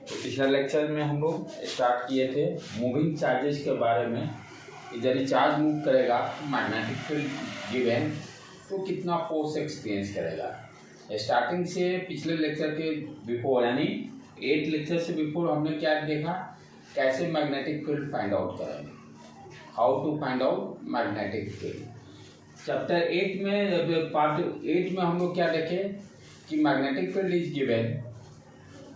तो पिछले लेक्चर में हम लोग स्टार्ट किए थे मूविंग चार्जेस के बारे में कि यदि चार्ज मूव करेगा मैग्नेटिक फील्ड गिवन तो कितना फोर्स एक्सपीरियंस करेगा। स्टार्टिंग से पिछले लेक्चर के बिफोर यानी 8 लेक्चर से बिफोर हमने क्या देखा, कैसे मैग्नेटिक फील्ड फाइंड आउट करेंगे, how to find out magnetic field. Chapter 8 में पार्ट 8 में हम लोग क्या देखे कि मैग्नेटिक फील्ड इज गिवन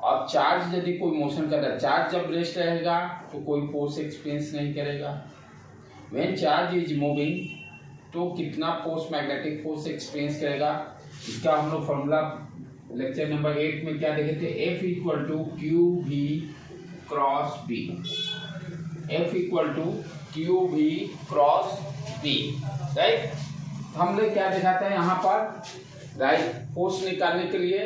और चार्ज यदि कोई मोशन कर रहा है, चार्ज जब रेस्ट रहेगा तो कोई फोर्स एक्सपीरियंस नहीं करेगा। व्हेन चार्ज इज मूविंग तो कितना फोर्स मैग्नेटिक फोर्स एक्सपीरियंस करेगा, इसका हम लोग फॉर्मूला लेक्चर नंबर 8 में क्या देखे थे, F equal to Q V cross B. F equal to Q V cross B, right. हम लोग क्या देखा था यहाँ पर, राइट, फोर्स निकालने के लिए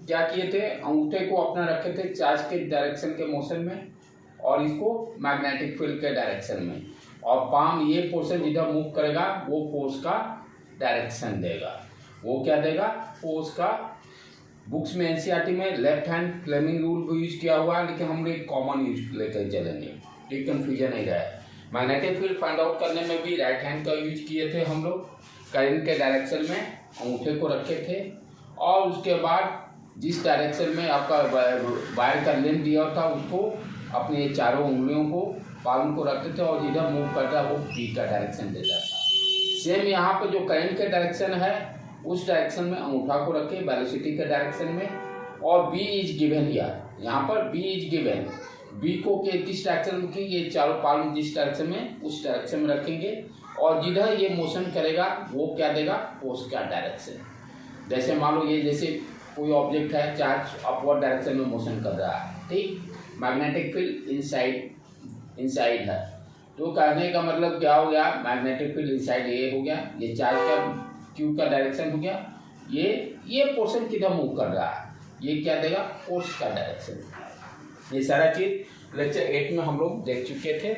क्या किए थे, अंगूठे को अपना रखे थे चार्ज के डायरेक्शन के मोशन में और इसको मैग्नेटिक फील्ड के डायरेक्शन में, और पाम ये पोर्शन जिधर मूव करेगा वो फोर्स का डायरेक्शन देगा। वो क्या देगा, फोर्स का। बुक्स में एनसीईआरटी में लेफ्ट हैंड फ्लेमिंग रूल भी यूज किया हुआ है, लेकिन हम लोग कॉमन यूज लेकर चलेंगे, ठीक, कंफ्यूजन नहीं रहा है। मैग्नेटिक फील्ड फाइंड आउट करने में भी राइट हैंड का यूज किए थे हम लोग, करंट के डायरेक्शन में अंगूठे को रखे थे और उसके बाद जिस डायरेक्शन में आपका वायर का लेंथ दिया था उसको अपने चारों उंगलियों को पालम को रखते थे और जिधर मूव करता वो बी का डायरेक्शन देता था। सेम यहाँ पे जो करंट के डायरेक्शन है उस डायरेक्शन में अंगूठा को रखे वेलोसिटी के डायरेक्शन में, और बी इज गिवन यहाँ पर बी इज गिवन। बी को के किस डायरेक्शन में रखेंगे, ये चारों पालम जिस डायरेक्शन में उस डायरेक्शन में रखेंगे और जिधर ये मोशन करेगा वो क्या देगा, फोर्स का डायरेक्शन। जैसे मान लो ये जैसे कोई ऑब्जेक्ट है, चार्ज अपवर्ड डायरेक्शन में मोशन कर रहा है, ठीक, मैग्नेटिक फील्ड इनसाइड है, तो कहने का मतलब क्या हो गया, मैग्नेटिक फील्ड इनसाइड ये हो गया, ये चार्ज का क्यू का डायरेक्शन हो गया, ये पोर्शन किधर मूव कर रहा है, ये क्या देगा, फोर्स का डायरेक्शन। ये सारा चीज लेक्चर 8 में हम लोग देख चुके थे,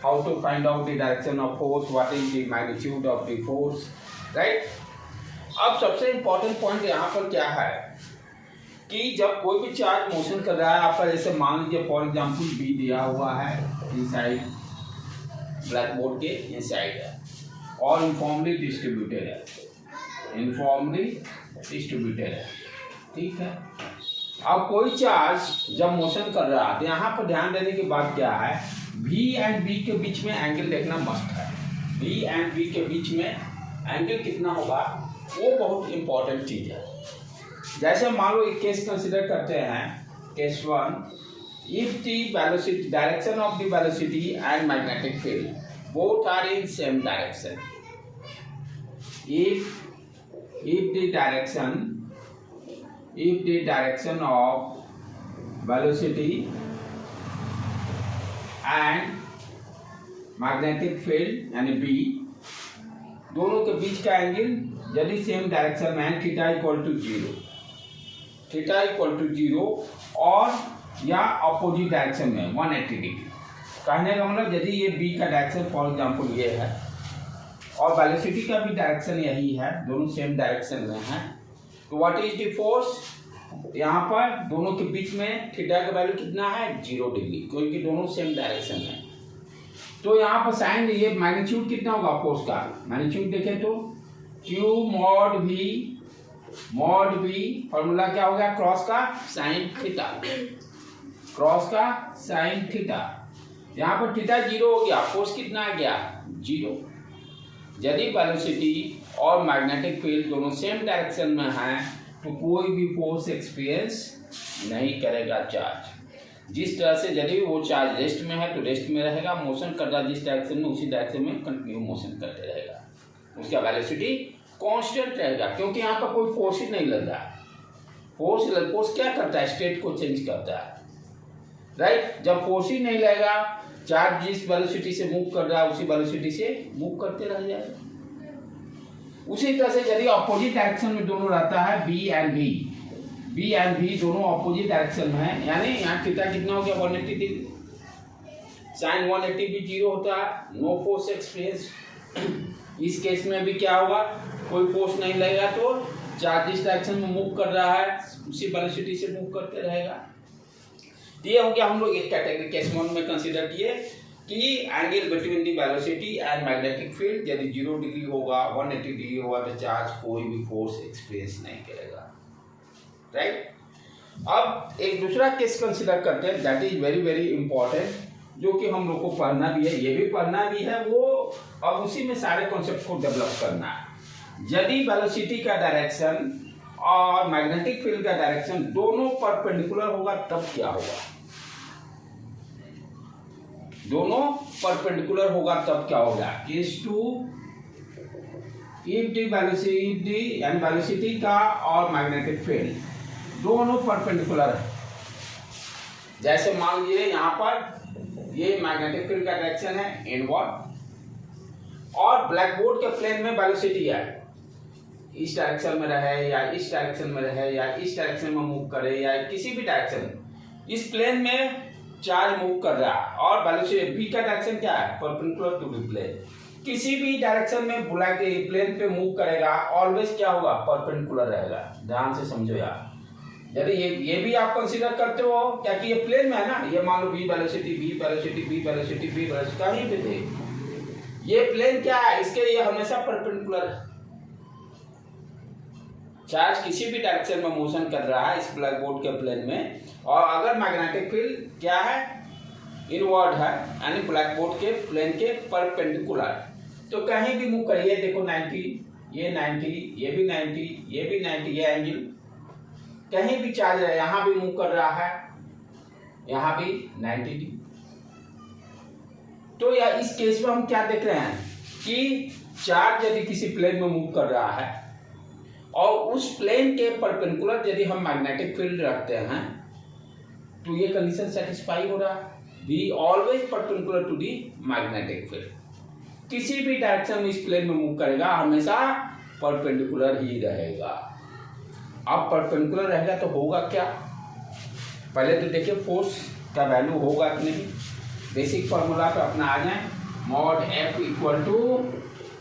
how to find out the direction of force, what is the magnitude of the force, right. अब सबसे इम्पोर्टेंट पॉइंट यहाँ पर क्या है कि जब कोई भी चार्ज मोशन कर रहा है आपका, जैसे मान लीजिए फॉर एग्जांपल बी दिया हुआ है इनसाइड, ब्लैक बोर्ड के इनसाइड है और यूनिफॉर्मली डिस्ट्रीब्यूटेड है, ठीक है। अब कोई चार्ज जब मोशन कर रहा है तो यहाँ पर ध्यान देने की बात क्या है, V एंड B के बीच में एंगल देखना मस्ट है। V एंड B के बीच में एंगल कितना होगा वो बहुत इंपॉर्टेंट चीज है। जैसे मान लो एक केस कंसिडर करते हैं, case 1, if the velocity direction of the velocity and magnetic field both are in same direction, if the direction of velocity and magnetic field यानी B दोनों के बीच का एंगल यदि सेम डायरेक्शन में है, थीटा इक्वल टू 0 और या opposite direction में 180 डिग्री। कहने का मतलब यदि ये B का डायरेक्शन फॉर एग्जांपल ये है और वेलोसिटी का भी डायरेक्शन यही है, दोनों सेम डायरेक्शन में है, तो व्हाट इज द फोर्स, यहाँ पर दोनों के बीच में थीटा का वैल्यू कितना है, 0 डिग्री, क्योंकि दोनों सेम डायरेक्शन में। तो यहाँ पर साइन, ये मैग्नीट्यूड कितना होगा फोर्स का, मैग्नीट्यूड देखें तो Q मॉड V फॉर्मूला क्या हो गया, क्रॉस का साइन थीटा, यहाँ पर थीटा 0 हो गया, फोर्स कितना आ गया, 0। यदि वेलोसिटी और मैग्नेटिक फील्ड दोनों सेम डायरेक्शन में हैं तो कोई भी फोर्स एक्सपीरियंस नहीं करेगा चार्ज। जिस तरह से यदि वो चार्ज रेस्ट में है तो रेस्ट में रहेगा, मोशन कर रहा जिस डायरेक्शन में उसी डायरेक्शन में कंटिन्यू मोशन करते रहेगा, उसका वेलोसिटी कांस्टेंट रहेगा, क्योंकि यहाँ पर कोई फोर्स ही नहीं लग रहा है। फोर्स क्या करता है, स्टेट को चेंज करता है, राइट। जब फोर्स ही नहीं लगेगा, चार्ज जिस वेलोसिटी से मूव कर रहा है उसी वेलोसिटी से मूव करते रह जाएगा। उसी तरह से यदि अपोजिट डायरेक्शन में दोनों रहता है, B एंड V दोनों अपोजिट डायरेक्शन में है, यानी यहाँ थीटा कितना हो गया, 180 डिग्री, साइन 180 भी 0 होता है, नो फोर्स एक्सपीरियंस। इस केस में भी क्या होगा, कोई फोर्स नहीं लगेगा तो चार्ज जिस डायरेक्शन में मूव कर रहा है उसी वेलोसिटी से मूव करते रहेगा। तो ये हो गया, हम लोग एक कैटेगरी केस 1 में कंसीडर किए कि angle between the velocity and magnetic field यदि 0 डिग्री होगा, 180 डिग्री होगा तो चार्ज कोई भी फोर्स एक्सपीरियंस नहीं करेगा, राइट। अब एक दूसरा केस कंसीडर करते हैं, that is very very important, जो कि हम लोग को पढ़ना भी है, ये भी पढ़ना भी है, वो अब उसी में सारे कॉन्सेप्ट को डेवलप करना है। यदि वेलोसिटी का डायरेक्शन और मैग्नेटिक फील्ड का डायरेक्शन दोनों परपेंडिकुलर होगा तब क्या होगा, दोनों परपेंडिकुलर होगा तब क्या होगा। Case 2, if the velocity and velocity का और मैग्नेटिक फील्ड दोनों परपेंडिकुलर है, जैसे मान लीजिए यहाँ पर ये मैग्नेटिक फील्ड का डायरेक्शन है इनवर्ड और ब्लैक बोर्ड के प्लेन में वेलोसिटी है, इस डायरेक्शन में रहे या इस डायरेक्शन में रहे या इस डायरेक्शन में मूव करे या किसी भी डायरेक्शन, इस प्लेन में चार्ज मूव कर रहा है और वेलोसिटी v का डायरेक्शन क्या है, परपेंडिकुलर टू द प्लेन, किसी भी डायरेक्शन में ब्लैक प्लेन पे मूव करेगा ऑलवेज क्या होगा, परपेंडिकुलर रहेगा। ध्यान से समझो यार, यदि ये भी आप कंसीडर करते हो क्या कि ये प्लेन में है ना, ये मान लो v velocity v velocity v velocity v velocity कहीं भी थे, ये प्लेन क्या है, इसके ये हमेशा परपेंडिकुलर है, चार्ज किसी भी डायरेक्शन में मोशन कर रहा है इस ब्लैक बोर्ड के प्लेन में, और अगर मैग्नेटिक फील्ड क्या है, इनवर्ड है, यानी ब्लैक बोर्ड के प्लेन के परपेंडिकुलर, तो कहीं भी मूव करिए, देखो 90, ये 90, ये भी 90, ये भी 90, ये एंगल कहीं भी चार्ज है, यहाँ भी मूव कर रहा है, यहाँ भी 90 डिग्री। तो या इस केस में हम क्या देख रहे हैं कि चार्ज यदि किसी प्लेन में मूव कर रहा है और उस प्लेन के परपेंडिकुलर यदि हम मैग्नेटिक फील्ड रखते हैं तो ये कंडीशन सेटिस्फाई हो रहा है, B always perpendicular to the magnetic field, किसी भी डायरेक्शन में इस प्लेन में मूव करेगा हमेशा परपेंडिकुलर ही रहेगा। अब परपेंडिकुलर रहेगा तो होगा क्या, पहले तो देखिए फोर्स का वैल्यू होगा कि नहीं, बेसिक फॉर्मूला पे अपना आ जाए, mod F equal to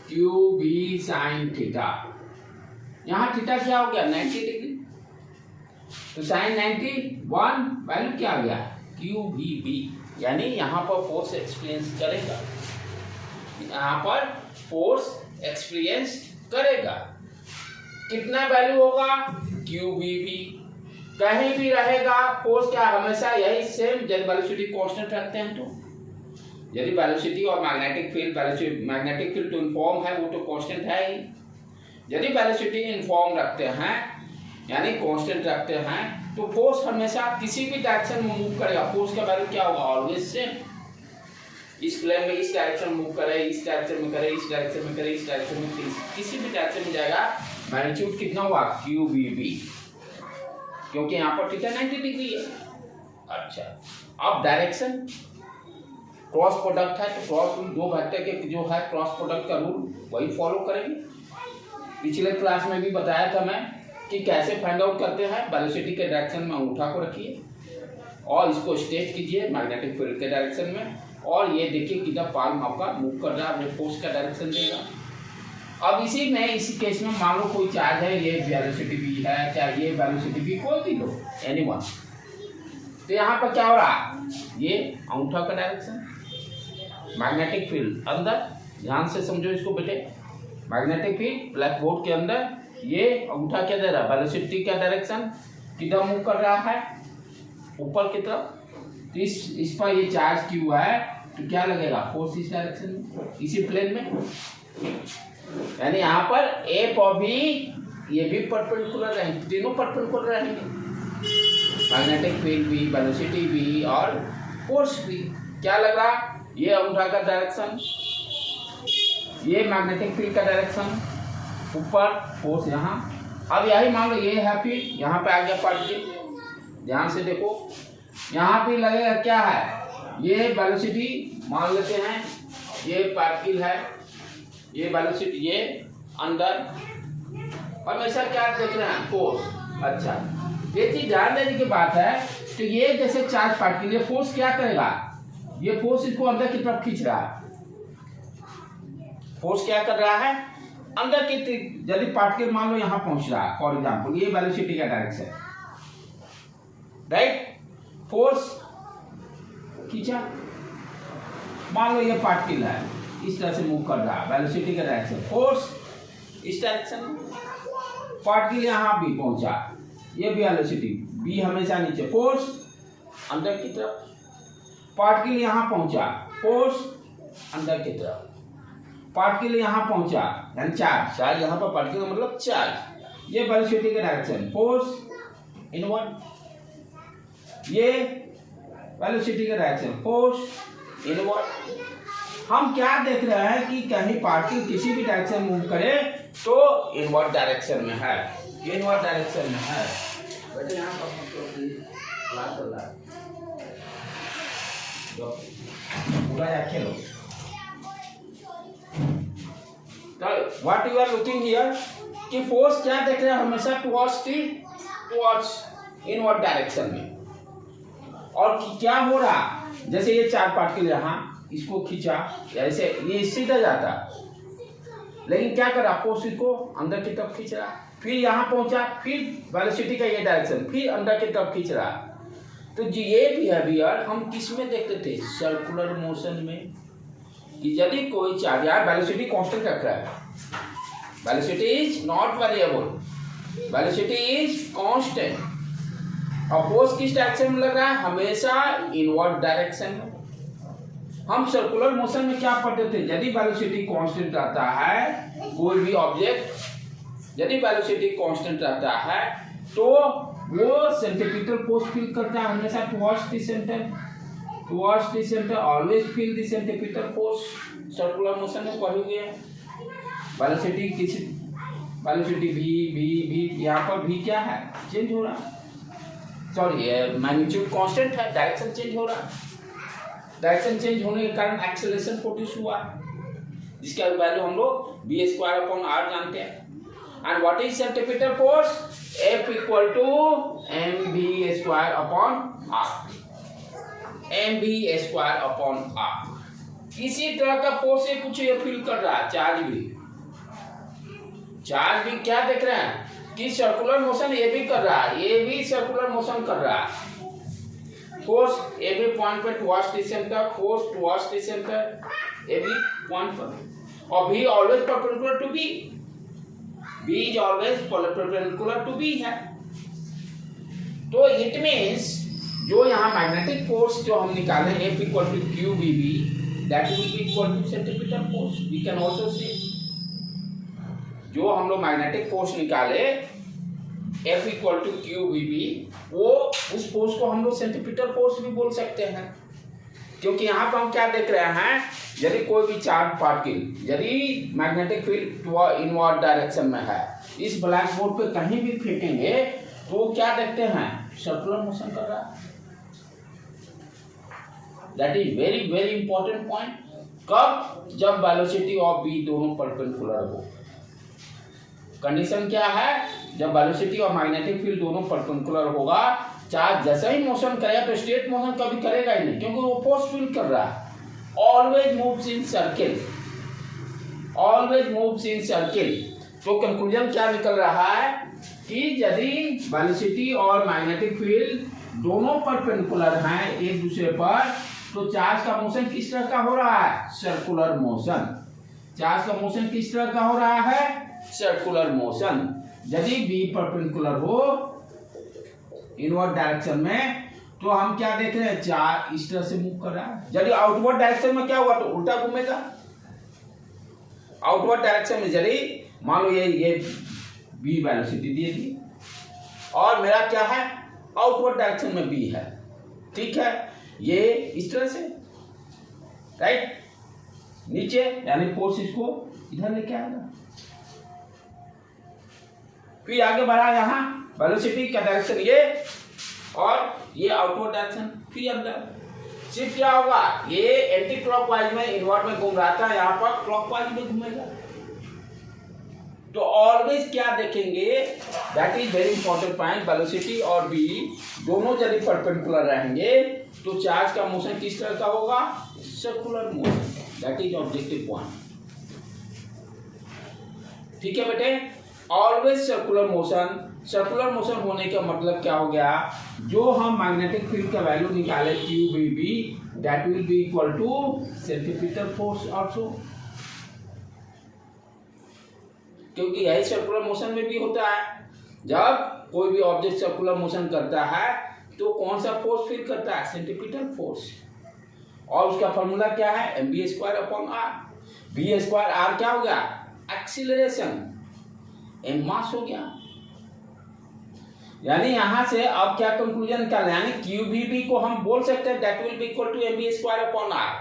Q B sine theta, यहाँ थीटा क्या हो गया 90 डिग्री, तो साइन 91 वैल्यू क्या आ गया क्यू बी बी, यानी यहाँ पर फोर्स एक्सपीरियंस करेगा, यहाँ पर फोर्स एक्सपीरियंस करेगा, कितना वैल्यू होगा क्यू बी बी, कहीं भी रहेगा फोर्स क्या हमेशा यही सेम, यदि वेलोसिटी कांस्टेंट रखते हैं तो, यदि वेलोसिटी और मैग्नेटिक फील्ड, मैग्नेटिक फील्ड तो इनफॉर्म है वो तो कांस्टेंट है ही, यदि वेलोसिटी इनफॉर्म रखते हैं यानी कांस्टेंट रखते हैं तो फोर्स हमेशा किसी भी डायरेक्शन में मूव करेगा, फोर्स का वैल्यू क्या होगा ऑलवेज सेम, इस प्लेन में इस डायरेक्शन में मूव करे, इस डायरेक्शन में करे, इस डायरेक्शन में करे, इस डायरेक्शन में, किसी भी डायरेक्शन में जाएगा, मैग्नीट्यूड कितना हुआ क्यू बी बी, क्योंकि यहाँ पर थीटा 90 डिग्री है। अच्छा, अब डायरेक्शन क्रॉस प्रोडक्ट है तो क्रॉस रूल, दो वेक्टर के जो है क्रॉस प्रोडक्ट का रूल वही फॉलो करेंगे। पिछले क्लास में भी बताया था मैं कि कैसे फाइंड आउट करते हैं, वेलोसिटी के डायरेक्शन में अंगूठा को रखिए और इसको स्ट्रेच कीजिए मैग्नेटिक फील्ड के डायरेक्शन में, और ये देखिए किधर पाल्म आपका मूव कर रहा है, वो फोर्स का डायरेक्शन देगा। अब इसी में इसी केस में मान लो कोई चार्ज है, ये वेलोसिटी v है, चाहे ये वेलोसिटी v कोई भी लो एनीवन, तो यहाँ पर क्या हो रहा है, ये अंगूठा का डायरेक्शन, मैग्नेटिक फील्ड अंदर, ध्यान से समझो इसको बेटे, मैग्नेटिक फील्ड ब्लैक बोर्ड के अंदर, ये अंगूठा क्या दे रहा है, वेलोसिटी का डायरेक्शन किधर मूव कर रहा है, ऊपर की तरफ, तो इस पर ये चार्ज क्यू है तो क्या लगेगा फोर्स इस डायरेक्शन में, इसी प्लेन में, यानी यहाँ पर ए और बी ये भी परपेंडिकुलर रहेंगे, तीनों परपेंडिकुलर रहेंगे, मैग्नेटिक फील्ड भी, वेलोसिटी भी और फोर्स भी। क्या लग रहा, ये अंगूठा का डायरेक्शन, ये मैग्नेटिक फील्ड का डायरेक्शन, ऊपर फोर्स यहाँ। अब यही मान लो ये है, फिर यहाँ पे आ गया पार्टिकल, ध्यान से देखो यहाँ भी लगेगा क्या है, ये वेलोसिटी मान लेते हैं, ये पार्टिकल है, ये वेलोसिटी ये अंदर, हमेशा क्या देख रहे हैं फोर्स। अच्छा, ये चीज ध्यान देने की बात है, तो ये जैसे चार्ज पार्टिकल, ये फोर्स क्या करेगा, ये फोर्स इसको अंदर की तरफ खींच रहा है, फोर्स क्या कर रहा है अंदर की, यदि पार्टिकल मान लो यहाँ पहुंच रहा है फॉर एग्जाम्पल, ये वेलोसिटी का डायरेक्शन, राइट, फोर्स खींचा, मान लो ये पार्टिकल है, इस तरह से मूव कर रहा है, वेलोसिटी का डायरेक्शन, फोर्स इस डायरेक्शन में, पार्टिकल यहाँ भी पहुंचा, ये भी वेलोसिटी, बी हमेशा नीचे, फोर्स अंदर की तरफ, पार्टिकल यहाँ पहुंचा, फोर्स अंदर की तरफ, पार्टिकल यहाँ पहुंचा, यानी चार्ज, चार्ज यहाँ पर पार्टिकल का मतलब चार्ज, ये वेलोसिटी का डायरेक्शन, फोर्स इनवर्ड, ये वेलोसिटी का डायरेक्शन, फोर्स इनवर्ड। हम क्या देख रहे हैं कि कहीं पार्टिकल किसी भी डायरेक्शन मूव करे तो इनवर्ड डायरेक्शन में है, इनवर्ड डायरेक्शन में है। बेटे यहाँ पर पूरा या खेलो। What you are looking here कि फोर्स क्या देख रहे हैं हमेशा टुवर्ड्स इनवर्ड डायरेक्शन में। और क्या हो रहा, जैसे ये चार पार्टिकल यहाँ इसको खींचा, ऐसे ये सीधा जाता, लेकिन क्या कर रहा, फोर्स इसको अंदर की तरफ खींच रहा, फिर यहाँ पहुंचा, फिर वेलोसिटी का ये डायरेक्शन, फिर अंदर की तरफ खींच रहा। तो जी ये बिहेवियर हम किस में देखते थे, सर्कुलर मोशन में, कि यदि कोई चार्ज, यार वेलोसिटी कांस्टेंट रख रहा है, velocity is not variable, velocity is constant, और फोर्स किस डायरेक्शन में लग रहा है, हमेशा इनवर्ड डायरेक्शन में। हम सर्कुलर मोशन में क्या पढ़ते थे, यदि वेलोसिटी कांस्टेंट रहता है, कोई भी ऑब्जेक्ट यदि वेलोसिटी कांस्टेंट रहता है तो वो सेंट्रीपिटल फोर्स फील करता है हमेशा towards the centre, towards the centre, always feel the centripetal force. Circular motion में पढ़ोगे वेलोसिटी किसी, वेलोसिटी भी यहाँ पर भी क्या है, चेंज हो रहा, सॉरी मैग्नीट्यूड कांस्टेंट है, डायरेक्शन चेंज हो रहा, डायरेक्शन चेंज होने के कारण एक्सेलरेशन प्रोड्यूस हुआ, जिसका वैल्यू हम लोग v²/r जानते हैं। And what is centripetal force, F = mv²/r, mv²/r। इसी तरह का फोर्स कुछ ये फील कर रहा है, चार्ज भी क्या देख रहे हैं कि सर्कुलर मोशन ये भी कर रहा है, ये भी सर्कुलर मोशन कर रहा है। फोर्स ए बी पॉइंट पे towards the centre, force towards the centre A B point पर, और भी always perpendicular to B, B is always perpendicular to B है। तो इट मींस जो यहाँ मैग्नेटिक फोर्स जो हम निकाले F = qvb, that will be equal to centripetal force. We can also say जो हम लोग मैग्नेटिक फोर्स निकाले F = qvb, वो उस फोर्स को हम लोग सेंट्रीपिटल फोर्स भी बोल सकते हैं, क्योंकि यहाँ पर हम क्या देख रहे हैं, यदि कोई भी चार्ज पार्टिकल यदि मैग्नेटिक फील्ड इनवर्ड डायरेक्शन में है, इस ब्लैक बोर्ड पे कहीं भी फेंकेंगे तो क्या देखते हैं, सर्कुलर मोशन कर रहा है। That is very very important point. कब, जब वेलोसिटी और बी दोनों परपेंडिकुलर हो। कंडीशन क्या है, जब वेलोसिटी और मैग्नेटिक फील्ड दोनों परपेंडिकुलर होगा, चार्ज जैसा ही मोशन करेगा तो स्ट्रेट मोशन कभी करेगा ही नहीं, क्योंकि वो फोर्स फील कर रहा है। Always moves in circle, always moves in circle. तो कंक्लूजन क्या निकल रहा है कि यदि वेलोसिटी और मैग्नेटिक फील्ड दोनों परपेंडिकुलर हैं एक दूसरे पर, तो चार्ज का मोशन किस तरह का हो रहा है, सर्कुलर मोशन। चार्ज का मोशन किस तरह का हो रहा है, सर्कुलर मोशन। यदि बी परपेंडिकुलर हो इनवर्ड डायरेक्शन में, तो हम क्या देख रहे हैं, चार्ज इस तरह से मूव कर रहा है। यदि आउटवर्ड डायरेक्शन में क्या हुआ, तो उल्टा घूमेगा। आउटवर्ड डायरेक्शन में यदि मान लो ये बी वेलोसिटी दे दी और मेरा क्या है, आउटवर्ड डायरेक्शन में बी है, ठीक है, ये इस तरह से राइट नीचे, यानी फोर्स इसको इधर लेके आएगा, फिर आगे बढ़ा यहाँ वेलोसिटी का डायरेक्शन ये और ये आउटवर्ड डायरेक्शन, फिर अंदर सिर्फ क्या होगा, ये एंटी क्लॉकवाइज में इनवर्ड में घूम रहा था, यहाँ पर क्लॉकवाइज में घूमेगा। तो ऑलवेज क्या देखेंगे, that is very important point, velocity और बी दोनों यदि परपेंडिकुलर रहेंगे तो चार्ज का मोशन किस तरह का होगा, circular motion. That is objective point, ठीक है बेटे। Always circular motion circular motion होने का मतलब क्या हो गया, जो हम मैग्नेटिक फील्ड का वैल्यू निकाले Q B B, that will be equal to centripetal force also, क्योंकि यही सर्कुलर मोशन में भी होता है। जब कोई भी ऑब्जेक्ट सर्कुलर मोशन करता है तो कौन सा फोर्स फील करता है, सेंट्रीपिटल फोर्स, और उसका फॉर्मूला क्या है, mv² upon are. v² r क्या हो गया, एक्सीलरेशन, m मास हो गया। यानी यहां से अब क्या कंक्लूजन निकालना, यानी QBB को हम बोल सकते हैं that will be equal to mv² upon R.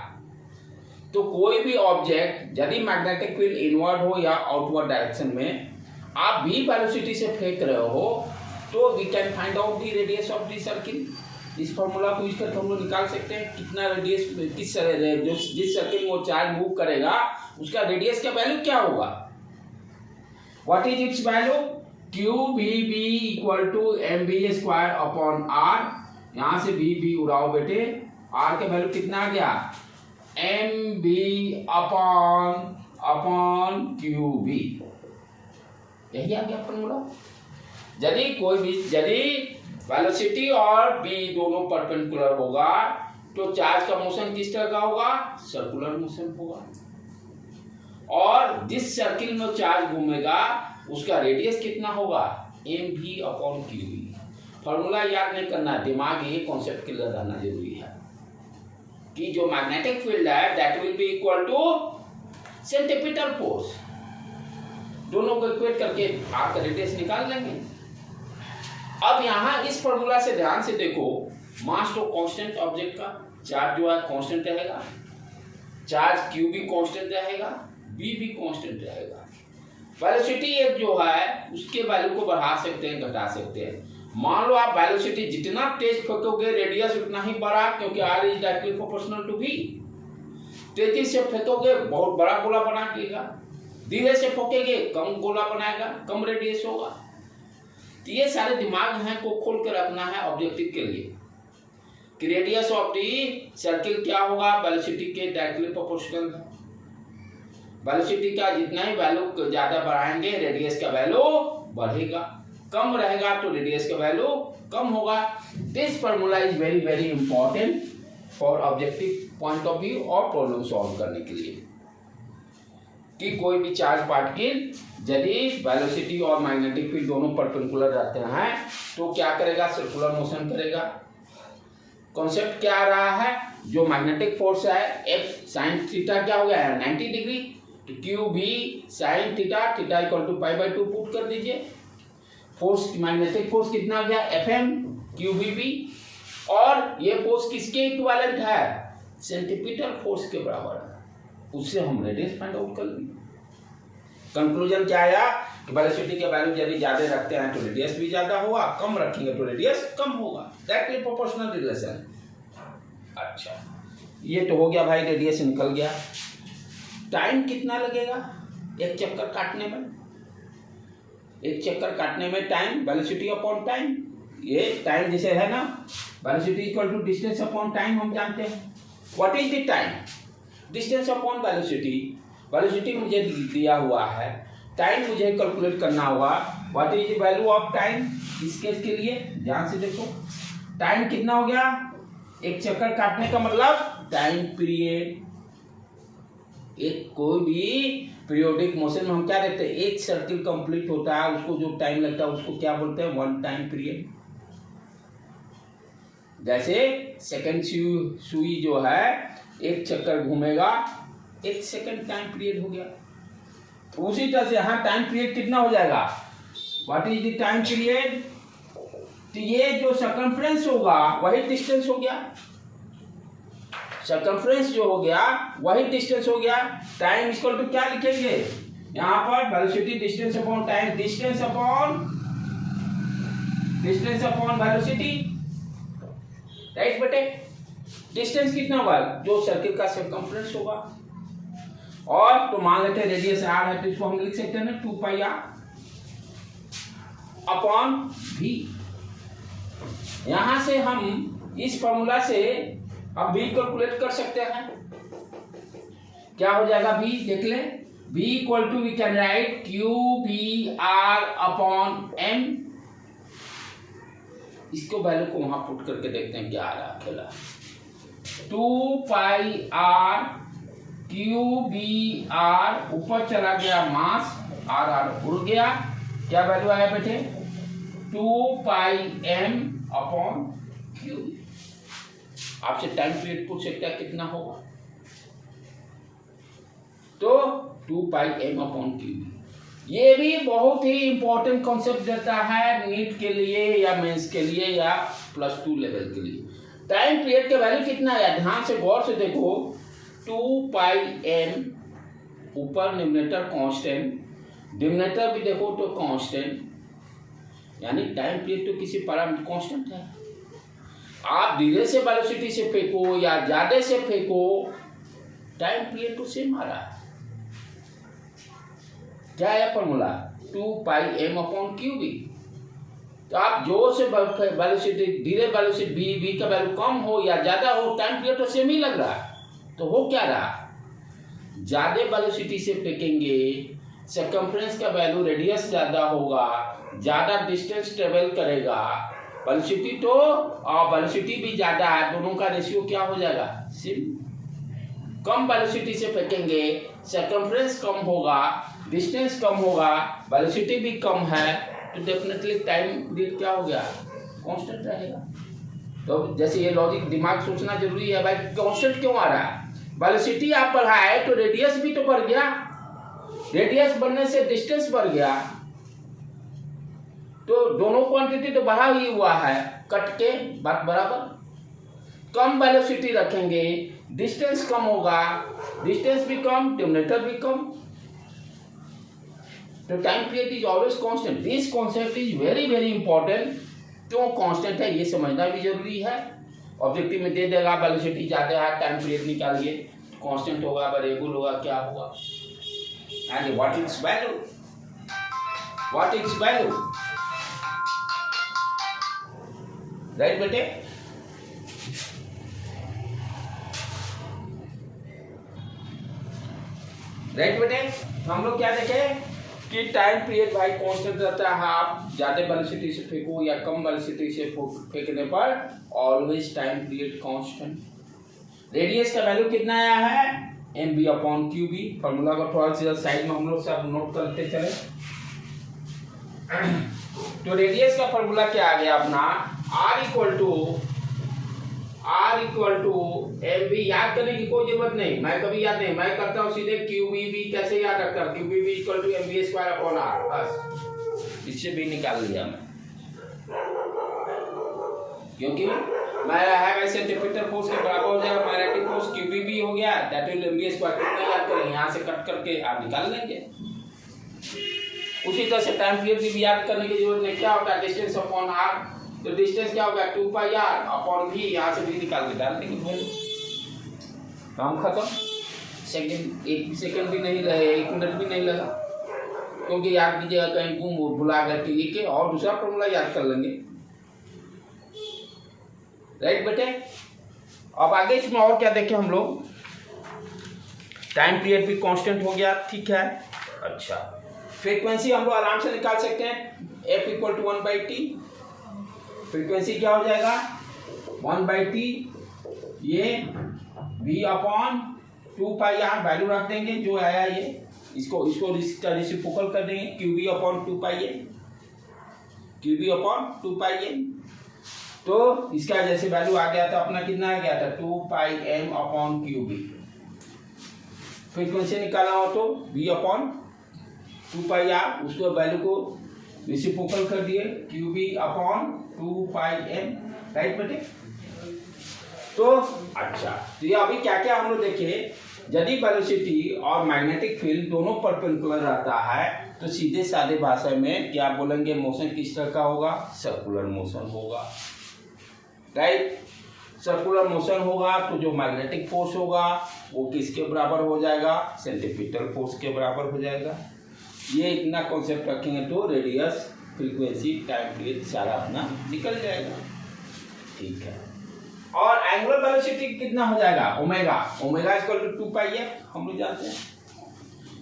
तो कोई भी ऑब्जेक्ट यदि मैग्नेटिक फील्ड इनवर्ड हो या आउटवर्ड डायरेक्शन में आप v वेलोसिटी से फेंक रहे हो, तो we can find out the radius of the circle. इस फॉर्मूला को यूज करके हम लोग निकाल सकते हैं कितना रेडियस, जिस सर्किल में वो चार्ज मूव करेगा उसका रेडियस का वैल्यू क्या होगा, what is its value, QBB equal to mv² upon R. यहां से v उड़ाओ बेटे, r का वैल्यू कितना आ गया, mv अपॉन QB, यही आ गया फॉर्मूला। यदि वेलोसिटी और b दोनों परपेंडिकुलर होगा तो चार्ज का मोशन किस तरह का होगा, सर्कुलर मोशन होगा, और जिस सर्किल में चार्ज घूमेगा उसका रेडियस कितना होगा, mv अपॉन QB। फॉर्मूला याद नहीं करना, दिमाग ये कॉन्सेप्ट क्लियर रहना जरूरी है कि जो मैग्नेटिक फील्ड है that will be equal to centripetal force. दोनों को इक्वेट करके आपका रेडियस निकाल लेंगे। अब यहाँ इस फॉर्मूला से ध्यान से देखो, मास तो कांस्टेंट ऑब्जेक्ट का, चार्ज जो है कांस्टेंट रहेगा, चार्ज Q भी कांस्टेंट रहेगा, B भी कांस्टेंट रहेगा। वेलोसिटी एक जो है उसके वैल्यू को बढ़ा सकते हैं, घटा सकते हैं। मान लो आप वेलोसिटी जितना तेज फेंकोगे रेडियस उतना ही बड़ा, क्योंकि R is directly proportional to V। तेजी से फेंकोगे बहुत बड़ा गोला बनाएगा, धीरे से फेंकोगे कम गोला बनाएगा, कम रेडियस होगा। तो ये सारे दिमाग हैं को खोल कर रखना है ऑब्जेक्टिव के लिए कि रेडियस ऑफ दी सर्किल क्या होगा, वेलोसिटी के डायरेक्टली प्रोपोर्शनल है। वेलोसिटी का जितना ही वैल्यू ज्यादा बढ़ाएंगे रेडियस का वैल्यू बढ़ेगा, कम रहेगा तो रेडियस का वैल्यू कम होगा। This formula is very very important for objective point of view और प्रॉब्लम सॉल्व करने के लिए, कि कोई भी चार्ज पार्टिकल यदि वेलोसिटी और मैग्नेटिक फील्ड दोनों परपेंडिकुलर रहते हैं तो क्या करेगा, सर्कुलर मोशन करेगा। कॉन्सेप्ट क्या आ रहा है, जो मैग्नेटिक फोर्स है F sin थीटा क्या हो गया है 90 डिग्री, तो QB sin theta, theta equal to π/2 put कर दीजिए। फोर्स मैग्नेटिक फोर्स कितना आ गया FM QBB, और ये फोर्स किसके इक्विवेलेंट है, सेंट्रीपिटल फोर्स के बराबर है, उससे हम रेडियस फाइंड आउट कर लेंगे। कंक्लूजन क्या आया कि वेलोसिटी के वैल्यू यदि ज्यादा रखते हैं तो रेडियस भी ज्यादा होगा, कम रखेंगे तो रेडियस कम होगा, डायरेक्टली प्रोपोर्शनल रिलेशन। अच्छा, ये तो हो गया भाई, रेडियस निकल गया। टाइम कितना लगेगा एक चक्कर काटने में, एक चक्कर काटने में टाइम, वेलोसिटी अपॉन टाइम, ये टाइम जैसे है ना, velocity equal to distance upon time हम जानते हैं। What is the time, distance upon velocity. Velocity मुझे दिया हुआ है, टाइम मुझे कैलकुलेट करना होगा, what is the value of time. इस केस के लिए ध्यान से देखो, टाइम कितना हो गया, एक चक्कर काटने का मतलब टाइम पीरियड। एक कोई भी पीरियोडिक मोशन में हम क्या देखते हैं, एक सर्किल कंप्लीट होता है उसको जो टाइम लगता है उसको क्या बोलते हैं, वन टाइम पीरियड। जैसे सेकंड सुई जो है एक चक्कर घूमेगा, एक सेकंड टाइम पीरियड हो गया। तो उसी तरह से यहाँ टाइम पीरियड कितना हो जाएगा, what is the time period. तो ये जो सर्कमफ्रेंस होगा वही डिस्टेंस हो गया, सर्कमफ्रेंस जो हो गया वही डिस्टेंस हो गया। टाइम इक्वल टू क्या लिखेंगे यहाँ पर, velocity distance upon time, distance upon velocity, right बेटे। डिस्टेंस कितना होगा, जो सर्किल का सर्कमफ्रेंस होगा, और तो मान लेते हैं रेडियस r है तो इसको हम लिख सकते हैं ना 2πr अपॉन v। यहां से हम इस फॉर्मूला से अब v कैलकुलेट कर सकते हैं। क्या हो जाएगा v, देख ले, v equal to we can write QBr upon m, इसको वैल्यू को वहां पुट करके देखते हैं क्या आ रहा खेला। 2πr QBr ऊपर चला गया मास, r उड़ गया, क्या वैल्यू आया बेटे 2πm/Q। आपसे टाइम पीरियड पूछ सकता है कितना होगा, तो 2πm/Q। ये भी बहुत ही इंपॉर्टेंट कॉन्सेप्ट देता है नीट के लिए या मेंस के लिए या +2 लेवल के लिए। टाइम पीरियड का वैल्यू कितना है, ध्यान से गौर से देखो। 2πm ऊपर न्यूमरेटर कांस्टेंट, डिनोमिनेटर भी देखो तो कांस्टेंट, यानी टाइम पीरियड तो किसी पैरामीटर कांस्टेंट है। आप धीरे से वेलोसिटी से फेंको या ज्यादा से फेंको, टाइम पीरियड तो सेम आ रहा है। क्या है फॉर्मूला 2πm/Qb। तो आप जोर से वेलोसिटी, धीरे वेलोसिटी v का वैल्यू कम हो या ज्यादा हो, टाइम पीरियड तो सेम ही लग रहा है। तो हो क्या रहा, ज्यादा वेलोसिटी से फेंकेंगे, सर्कमफ्रेंस का वैल्यू रेडियस ज्यादा होगा, ज्यादा डिस्टेंस ट्रेवल करेगा, वेलोसिटी तो और वेलोसिटी भी ज्यादा है, दोनों का रेशियो क्या हो जाएगा सेम। कम वेलोसिटी से फेंकेंगे, सर्कमफ्रेंस कम होगा, डिस्टेंस कम होगा, वेलोसिटी भी कम है, तो डेफिनेटली टाइम पीरियड क्या हो गया कांस्टेंट रहेगा। तो जैसे ये लॉजिक दिमाग सोचना जरूरी है भाई, कांस्टेंट क्यों आ रहा है, वेलोसिटी आप बढ़ाए तो रेडियस भी तो बढ़ गया, रेडियस बढ़ने से डिस्टेंस बढ़ गया, तो दोनों क्वांटिटी तो बढ़ा ही हुआ है, कट के बात बराबर। कम वेलोसिटी रखेंगे, डिस्टेंस कम होगा, डिस्टेंस भी कम, डिनोमिनेटर भी कम, तो time period is always constant. This concept is very very important. क्यों कांस्टेंट है ये समझना भी जरूरी है। ऑब्जेक्टिव में दे देगा वेलोसिटी ज्यादा है, टाइम पीरियड निकालिए, कांस्टेंट होगा, वेरिएबल होगा, क्या होगा, and what is value, what is value, right बेटे। राइट बेटे, हम लोग क्या देखे कि टाइम पीरियड भाई कांस्टेंट रहता है। आप ज्यादा वेलोसिटी से फेंको या कम वेलोसिटी से फेंकने पर always time period constant. Radius का वैल्यू कितना आया है mv/Qb। फॉर्मूला को थोड़ा सा साइड में हम लोग सब नोट करते चले। तो रेडियस का फॉर्मूला क्या आ गया अपना, R इक्वल टू mv। याद करने की कोई जरूरत नहीं, मैं कभी याद नहीं, मैं करता हूँ सीधे QBB। कैसे याद रखता हूँ, QBB इक्वल टू mv²/r, बस इससे भी निकाल लिया मैं, क्योंकि मेरा है सेंटीमीटर फोर्स के बराबर हो जाएगा मैग्नेटिक फोर्स, QBB हो गया, दैट विल mv²। कितना याद करेंगे, यहाँ से कट करके आप निकाल लेंगे। उसी तरह से टाइम पीरियड भी याद करने की जरूरत नहीं। क्या होता है डिस्टेंस अपॉन r, तो डिस्टेंस क्या होगा 2πr/v, यहाँ से भी निकाल के डाल देंगे, काम खत्म। सेकंड, 1 सेकंड भी नहीं लगे, 1 मिनट भी नहीं लगा, क्योंकि याद कीजिएगा कहीं गुम भुला गए तो ये के और दूसरा फॉर्मूला याद कर लेंगे। राइट बेटे, अब आगे इसमें और क्या देखें हम लोग, टाइम पीरियड भी कांस्टेंट हो गया, ठीक है। अच्छा, फ्रीक्वेंसी हम लोग आराम से निकाल सकते हैं, f = 1/t। फ्रीक्वेंसी क्या हो जाएगा 1/t, ये v/2πr वैल्यू रख देंगे जो आया ये, इसको इसका रेसिप्रोकल कर देंगे, QB/2πn, QB/2πn। तो इसका जैसे वैल्यू आ गया था अपना, कितना आ गया था 2πm/QB। फ्रीक्वेंसी निकालना हो तो v/2πr, उसको वैल्यू को रेसिप्रोकल कर दिए, QB/2πm, राइट बेटे। तो अच्छा, तो ये अभी क्या क्या हम लोग देखे, यदि वेलोसिटी और मैग्नेटिक फील्ड दोनों परपेंडिकुलर रहता है तो सीधे साधे भाषा में क्या बोलेंगे, मोशन किस तरह का होगा, सर्कुलर मोशन होगा, राइट। सर्कुलर मोशन होगा तो जो मैग्नेटिक फोर्स होगा वो किसके बराबर हो जाएगा, सेंट्रीपिटल फोर्स के बराबर हो जाएगा। ये इतना कॉन्सेप्ट रखेंगे तो रेडियस, फ्रीक्वेंसी, टाइम पीरियड सारा अपना निकल जाएगा, ठीक है। और एंगुलर वेलोसिटी कितना हो जाएगा, ओमेगा = 2πf, हम लोग जानते हैं।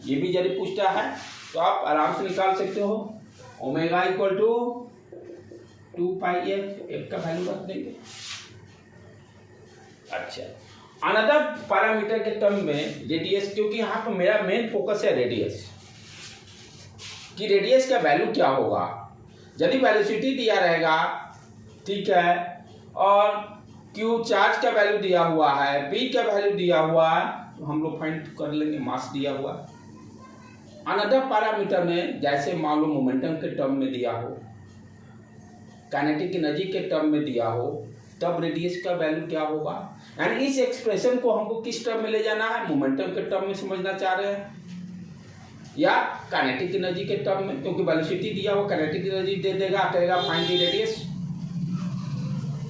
ये भी यदि पूछता है तो आप आराम से निकाल सकते हो, ओमेगा = 2 पाई एफ का वैल्यू रख देंगे। अच्छा, अनदर पैरामीटर के टर्म में रेडियस, क्योंकि यहाँ पर मेरा मेन फोकस है रेडियस कि रेडियस का वैल्यू क्या होगा। यदि वेलोसिटी दिया रहेगा, ठीक है, और क्यू चार्ज का वैल्यू दिया हुआ है, बी का वैल्यू दिया हुआ है, तो हम लोग फाइंड कर लेंगे मास दिया हुआ। अनदर पैरामीटर में जैसे मान लो मोमेंटम के टर्म में दिया हो, काइनेटिक एनर्जी के टर्म में दिया हो, तब रेडियस का वैल्यू क्या होगा। एंड इस एक्सप्रेशन को हमको किस टर्म में ले जाना है, मोमेंटम के टर्म में समझना चाह रहे हैं या काइनेटिक एनर्जी के टर्म में, क्योंकि वेलोसिटी दिया हुआ काइनेटिक एनर्जी दे देगा, कहेगा फाइंड द रेडियस।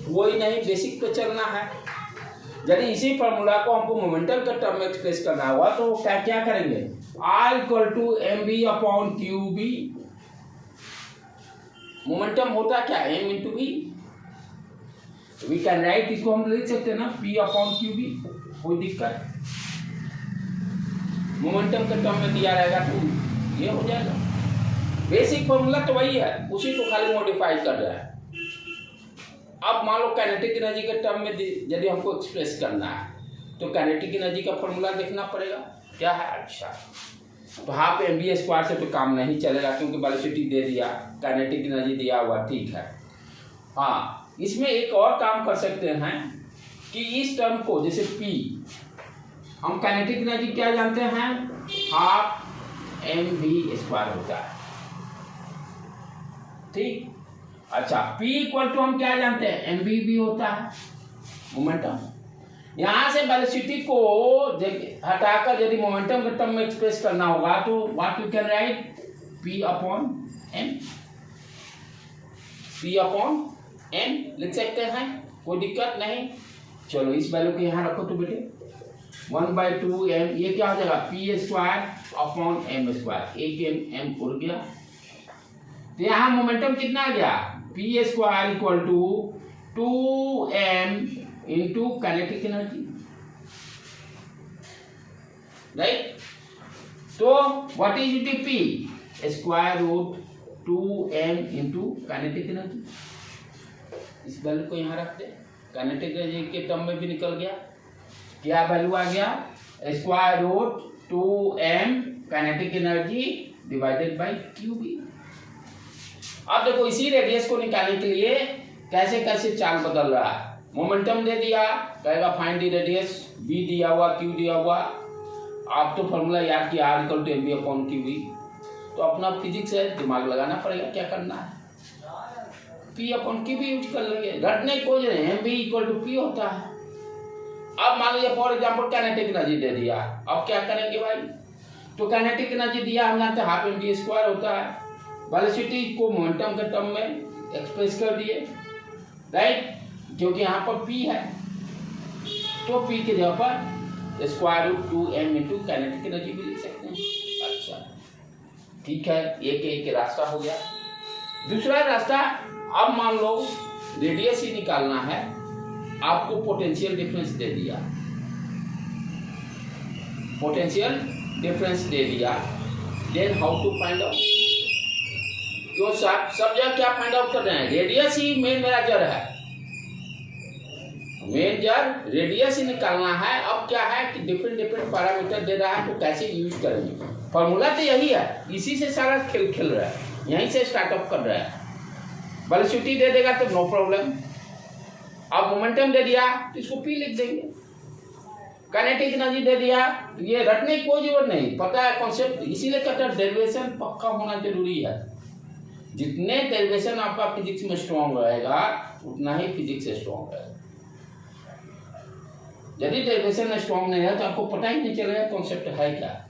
वही नहीं, बेसिक पे चलना है। यदि इसी फार्मूला को हमको मोमेंटम के टर्म में एक्सप्रेस करना हुआ तो क्या क्या करेंगे, I = mv/qb। मोमेंटम होता क्या, m × v। We can write, इसको हम लिख सकते हैं ना p/qb, कोई दिक्कत। मोमेंटम के टर्म में दिया रहेगा तो ये हो जाएगा। बेसिक फॉर्मूला तो वही है, उसी को खाली मॉडिफाई कर रहा है। अब मान लो काइनेटिक एनर्जी के टर्म में यदि हमको एक्सप्रेस करना है तो काइनेटिक एनर्जी का फॉर्मूला देखना पड़ेगा क्या है। अच्छा, तो यहाँ पे mv² से तो काम नहीं चलेगा क्योंकि वेलोसिटी दे दिया, काइनेटिक एनर्जी दिया हुआ, ठीक है। हाँ, इसमें एक और काम कर सकते हैं कि इस टर्म को, जैसे p, हम काइनेटिक एनर्जी क्या जानते हैं, 12 mv² होता है, ठीक। अच्छा, p = हम क्या जानते हैं, mv भी होता है मोमेंटम। यहाँ से वेलोसिटी को हटाकर यदि मोमेंटम के टर्म में एक्सप्रेस करना होगा तो what you can write, p/m, p/m लिख सकते हैं, कोई दिक्कत नहीं। चलो इस वैल्यू को यहाँ रखो तो बेटे 1/2m, ये क्या हो जाएगा, p²/m², एक m उड़ गया। तो यहाँ मोमेंटम कितना आ गया, p² = 2m into kinetic energy, right. तो what is it, p √2m into kinetic energy. इस वैल्यू को यहाँ रख दे, काइनेटिक एनर्जी के टर्म में भी निकल गया, क्या वैल्यू आ गया, √2m kinetic energy divided by qb। अब देखो इसी रेडियस को निकालने के लिए कैसे कैसे चाल बदल रहा है। मोमेंटम दे दिया, कहेगा फाइंड द रेडियस, b दिया हुआ, q दिया हुआ। आप तो फॉर्मूला याद किया, r = mv/qb, तो अपना फिजिक्स है, दिमाग लगाना पड़ेगा क्या करना है, p/qb यूज कर लेंगे, रटने की कोई नहीं, mv = p होता है। अब मान लीजिए फॉर एग्जाम्पल काइनेटिक एनर्जी दे दिया, अब क्या करेंगे भाई, तो काइनेटिक एनर्जी दिया, हम जानते हैं 12 mv² होता है। वेलोसिटी को मोमेंटम के टर्म में एक्सप्रेस कर दिए, राइट, क्योंकि यहाँ पर p है, तो p के जगह पर √2m इंटू काइनेटिक एनर्जी भी लिख सकते हैं। अच्छा, ठीक है, एक रास्ता हो गया। दूसरा रास्ता, अब मान लो रेडियस ही निकालना है, आपको पोटेंशियल डिफरेंस दे दिया, पोटेंशियल डिफरेंस दे दिया, then how to find out. क्यों सब जगह क्या फाइंड आउट कर रहे हैं, रेडियस ही मेन मेरा जड़ है, मेन जड़ रेडियस ही निकालना है। अब क्या है कि डिफरेंट पैरामीटर दे रहा है, तो कैसे यूज करेंगे, फॉर्मूला तो यही है, इसी से सारा खेल रहा है, यहीं से स्टार्टअप कर रहा है। वेलोसिटी दे देगा तो नो प्रॉब्लम, अब मोमेंटम दे दिया तो इसको p लिख देंगे, काइनेटिक एनर्जी दे दिया, ये रटने की कोई जरूरत नहीं, पता है कॉन्सेप्ट। इसीलिए कहते हैं डेरिवेशन पक्का होना जरूरी है। जितने डेरिवेशन आपका फिजिक्स में स्ट्रॉन्ग रहेगा उतना ही फिजिक्स स्ट्रॉन्ग रहेगा। यदि डेरिवेशन में स्ट्रॉन्ग नहीं है तो आपको पता ही नहीं चलेगा कॉन्सेप्ट है क्या,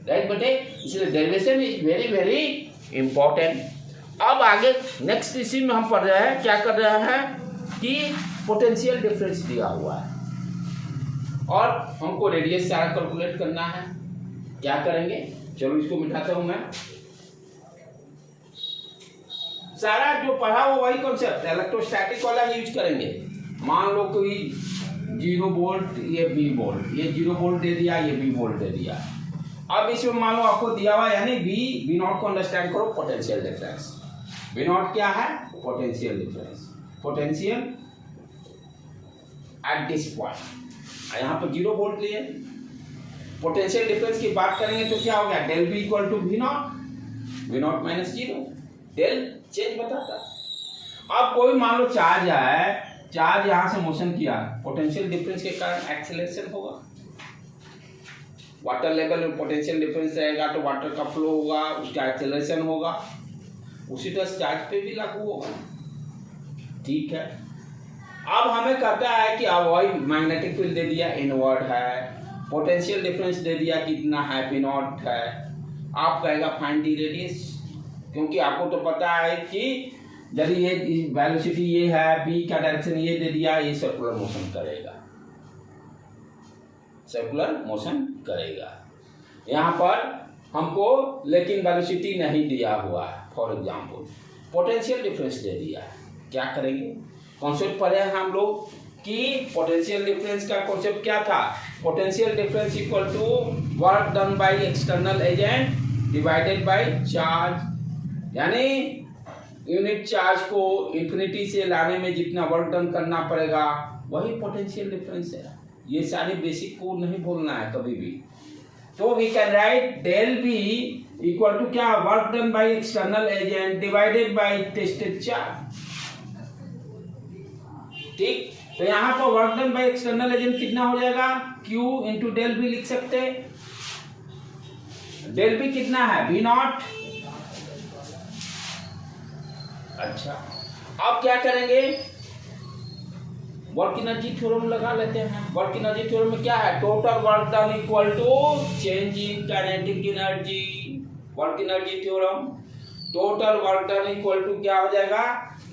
राइट बेटे। इसलिए derivation is very very important. अब आगे नेक्स्ट इसी में हम पढ़ रहे हैं, क्या कर रहे हैं कि पोटेंशियल डिफरेंस दिया हुआ है और हमको रेडियस सारा कैलकुलेट करना है। क्या करेंगे, चलो इसको मिटाता हूं मैं। सारा जो पढ़ा हो वही कॉन्सेप्ट इलेक्ट्रोस्टैटिक वाला यूज करेंगे। मान लो कोई 0 वोल्ट, ये V वोल्ट, ये 0 वोल्ट दे दिया, ये V वोल्ट दे दिया। अब इसमें मान लो आपको दिया हुआ यानी V0 को अंडरस्टैंड करो, पोटेंशियल डिफरेंस V नॉट क्या है? Potential difference, potential at this point. यहाँ पर 0 वोल्ट लिए। पोटेंशियल डिफरेंस की बात करेंगे तो क्या हो गया? Del B equal to V naught minus 0, del change बताता। अब कोई मान लो चार्ज है, चार्ज यहां से मोशन किया, पोटेंशियल डिफरेंस के कारण एक्सेलरेशन होगा। वाटर लेवल में पोटेंशियल डिफरेंस रहेगा तो वाटर का फ्लो होगा, उसका एक्सेलरेशन होगा। उसी तरह चार्ज पे भी लागू होगा। ठीक है, अब हमें कहता है कि अब मैग्नेटिक फील्ड दे दिया इनवर्ड है, पोटेंशियल डिफरेंस दे दिया कितना है? V नॉट है। आप कहेगा फाइंड दी रेडियस, क्योंकि आपको तो पता है कि यदि ये वेलोसिटी ये है, B का डायरेक्शन ये दे दिया, ये सर्कुलर मोशन करेगा, सर्कुलर मोशन करेगा। यहाँ पर हमको लेकिन वेलोसिटी नहीं दिया हुआ है। फॉर एग्जाम्पल पोटेंशियल डिफरेंस दे दिया है, क्या करेंगे? कॉन्सेप्ट पढ़े हैं हम लोग कि पोटेंशियल डिफरेंस का कॉन्सेप्ट क्या था? Potential difference equal to work done by external agent divided by charge, यानी यूनिट चार्ज को इंफिनिटी से लाने में जितना वर्क डन करना पड़ेगा वही पोटेंशियल डिफरेंस है। ये सारे बेसिक कोड नहीं भूलना है कभी भी। तो we can write del B equal to क्या? Work done by external agent divided by tested charge. ठीक, तो यहाँ पर work done by external agent कितना हो जाएगा? Q इंटू डेल बी लिख सकते हैं। डेल बी कितना है? V not. अच्छा, अब क्या करेंगे? वर्क एनर्जी थ्योरम लगा लेते हैं। वर्क एनर्जी थ्योरम में क्या है? Total work done equal to change in kinetic energy. Work energy theorem, total work done equal to क्या हो जाएगा?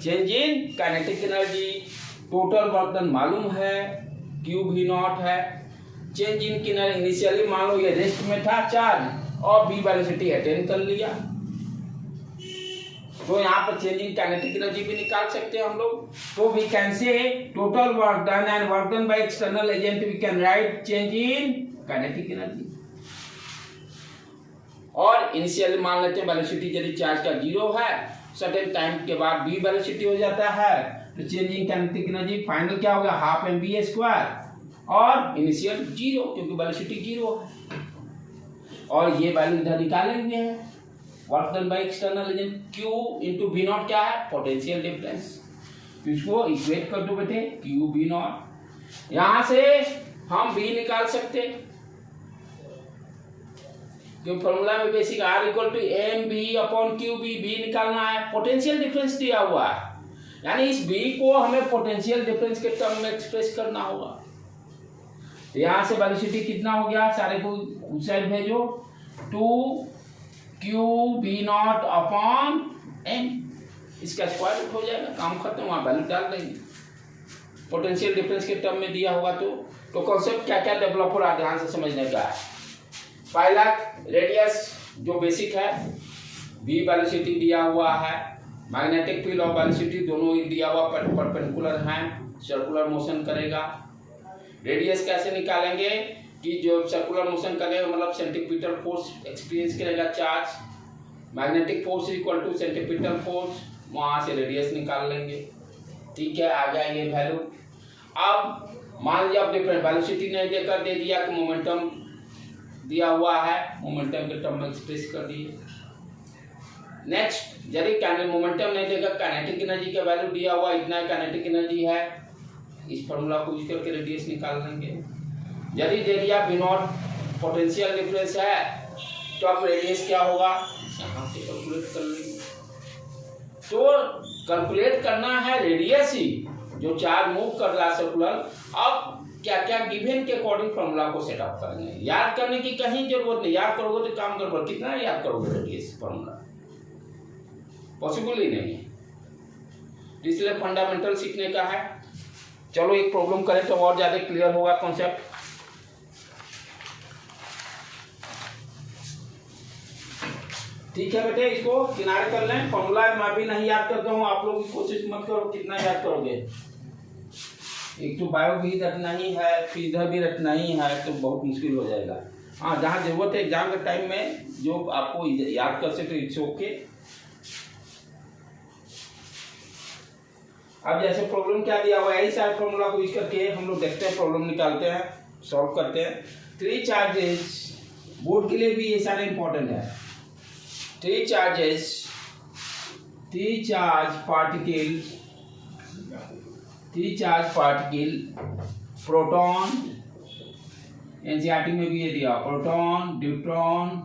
Change in kinetic energy. Total work done मालूम है, Q V नॉट है। चेंज इन किनर इनिशियली मान लो ये rest में था चार्ज और B वेलोसिटी अटेन कर लिया, तो यहाँ पर चेंज इन काइनेटिक एनर्जी भी निकाल सकते हैं हम लोग। तो we can say total work done and work done by external agent we can write change in kinetic energy. और इनिशियली मान लेते हैं वेलोसिटी यदि चार्ज का 0 है, सर्टेन टाइम के बाद B वेलोसिटी हो जाता है, तो change in kinetic energy final क्या होगा? हाफ mv² और इनिशियल 0, क्योंकि वेलोसिटी 0 है। और ये वैल्यू इधर निकाले हुए हैं। Work done by external agent Q into V not क्या है? Potential difference. इसको इक्वेट कर दो बेटे, Q V नॉट। यहां से हम B निकाल सकते, क्योंकि फॉर्मूला में basic R equal to mv/QB। B निकालना है, पोटेंशियल डिफरेंस दिया हुआ है, यानी इस B को हमें पोटेंशियल डिफरेंस के टर्म में एक्सप्रेस करना होगा। तो यहां से वेलोसिटी कितना हो गया? सारे को उस साइड भेजो, 2QB नॉट अपॉन m, इसका स्क्वायर रूट हो जाएगा, काम खत्म। वहां वैल्यू डाल देंगे, पोटेंशियल डिफरेंस के टर्म में दिया होगा। तो कॉन्सेप्ट क्या क्या डेवलप हो रहा है ध्यान से समझने का है। पहला रेडियस जो बेसिक है, B वेलोसिटी दिया हुआ है, मैग्नेटिक फील्ड और वेलोसिटी दोनों ही दिया हुआ परपेंडिकुलर हैं, सर्कुलर मोशन करेगा। रेडियस कैसे निकालेंगे कि जो सर्कुलर मोशन करेगा मतलब सेंट्रीपिटल फोर्स एक्सपीरियंस करेगा charge, magnetic force equal to centripetal force, वहां से रेडियस निकाल लेंगे। ठीक है, आ गया ये वैल्यू। अब मान लिया डिफरेंट वेलोसिटी नहीं देकर दे दिया कि मोमेंटम दिया हुआ है, मोमेंटम के टर्म में एक्सप्रेस कर दिए। नेक्स्ट, यदि मोमेंटम नहीं देगा, काइनेटिक एनर्जी का वैल्यू दिया हुआ इतना काइनेटिक एनर्जी है, इस फॉर्मूला को यूज करके रेडियस निकाल लेंगे। यदि दे दिया V नॉट पोटेंशियल डिफरेंस है, तो अब रेडियस क्या होगा? यहाँ से कैलकुलेट कर लेंगे। तो कैलकुलेट करना है रेडियस ही, जो चार्ज मूव कर रहा है सर्कुलर। अब क्या क्या गिवन के अकॉर्डिंग फॉर्मूला को सेटअप करेंगे। याद करने की कहीं जरूरत नहीं, याद करोगे तो काम गड़बड़। कितना याद करोगे रेडियस फॉर्मूला? पॉसिबल ही नहीं है, इसलिए फंडामेंटल सीखने का है। चलो एक प्रॉब्लम करें तो और ज्यादा क्लियर होगा कॉन्सेप्ट। ठीक है बेटे, इसको किनारे कर लें। फॉर्मूला मैं भी नहीं याद करता हूँ, आप लोग कोशिश मत करो, कितना याद करोगे। एक तो बायो भी रटना ही है, फिर इधर भी रटना ही है, तो बहुत मुश्किल हो जाएगा। हाँ, जहाँ जरूरत है एग्जाम के टाइम में जो आपको याद कर सके इट्स ओके। अब जैसे प्रॉब्लम क्या दिया हुआ है, यही सारे फॉर्मूला को यूज करके हम लोग देखते हैं, प्रॉब्लम निकालते हैं, सॉल्व करते हैं। 3 चार्जेस, बोर्ड के लिए भी ये सारे इंपॉर्टेंट है। 3 चार्ज पार्टिकल, प्रोटॉन, एनसीईआरटी में भी ये दिया, proton, neutron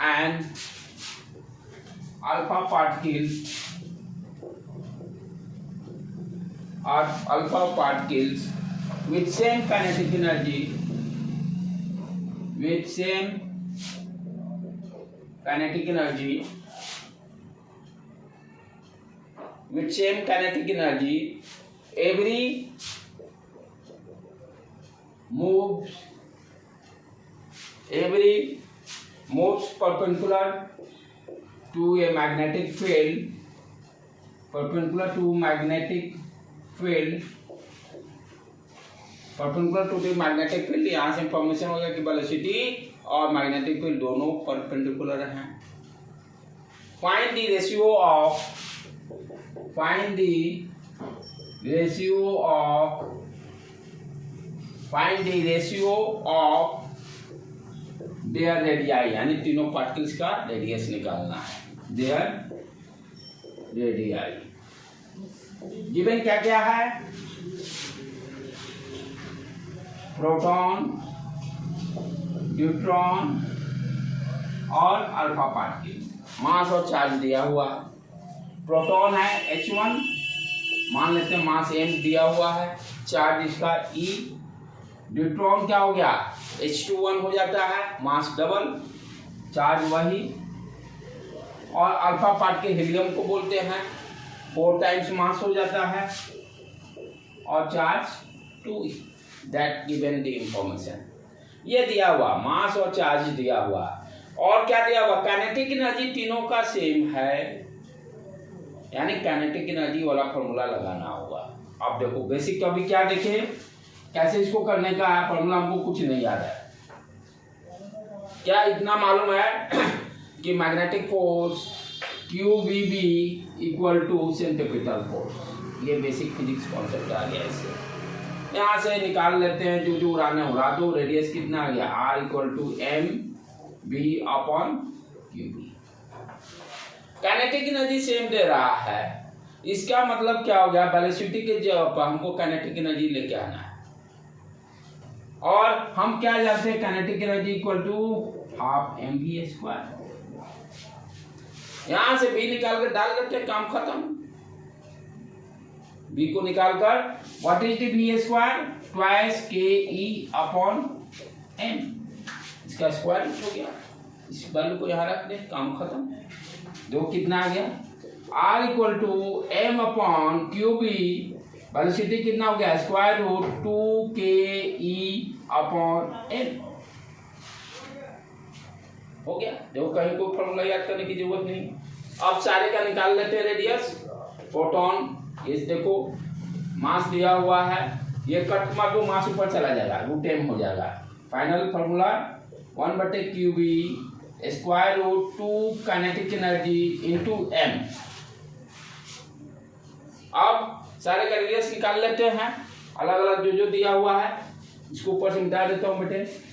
and alpha particles with same kinetic energy, every moves perpendicular to a magnetic field, perpendicular to the magnetic field। यहाँ से इंफॉर्मेशन हो गया कि वेलोसिटी और मैग्नेटिक फील्ड दोनों परपेंडिकुलर हैं। Find the ratio of their radii, यानी तीनों पार्टिकल्स का रेडियस निकालना है, देयर रेडियाई। गिवन क्या क्या है, प्रोटॉन, न्यूट्रॉन और अल्फा पार्टिकल। मास और चार्ज दिया हुआ, प्रोटॉन है H1, मान लेते हैं मास m दिया हुआ है, चार्ज इसका E। न्यूट्रॉन क्या हो गया, H21 हो जाता है, मास डबल, चार्ज वही। और अल्फा पार्टिकल हीलियम को बोलते हैं, 4 टाइम्स मास हो जाता है और charge 2। That given the information. ये दिया हुआ मास और चार्ज दिया हुआ, और क्या दिया हुआ, काइनेटिक एनर्जी तीनों का सेम है, यानी काइनेटिक एनर्जी वाला फॉर्मूला लगाना होगा। अब देखो बेसिक, तो अभी क्या देखे कैसे इसको करने का है, फॉर्मूला हमको कुछ नहीं याद है। क्या इतना मालूम है कि magnetic force QVB equal to centripetal force, ये बेसिक फिजिक्स कॉन्सेप्ट आ गया। इससे यहाँ से निकाल लेते हैं, जो उड़ाने उड़ा दो। रेडियस कितना आ गया, R equal to mv/QB। Kinetic energy same दे रहा है, इसका मतलब क्या हो गया, वेलोसिटी के जगह पर हमको काइनेटिक एनर्जी लेके आना है। और हम क्या जानते हैं, kinetic energy equal to half mv²। यहां से b निकाल कर डाल देते हैं, काम खत्म। b को निकाल कर what is the v² twice KE/m, इसका स्क्वायर रूट हो गया। इस वैल्यू को यहां रख दे, काम खत्म। दो कितना आ गया, R equal to m/QB, velocity कितना हो गया, स्क्वायर रूट 2KE/m हो गया। देखो कहीं कोई फॉर्मूला याद करने की जरूरत नहीं। अब सारे का निकाल लेते हैं रेडियस। प्रोटॉन, ये देखो मास दिया हुआ है, ये कट मार दो, मास ऊपर चला जाएगा, √m हो जाएगा। Final formula 1/QB square root 2 kinetic energy into m। अब सारे का रेडियस निकाल लेते हैं, अलग अलग जो दिया हुआ है, इसको ऊपर से मिटा देता हूं बेटे।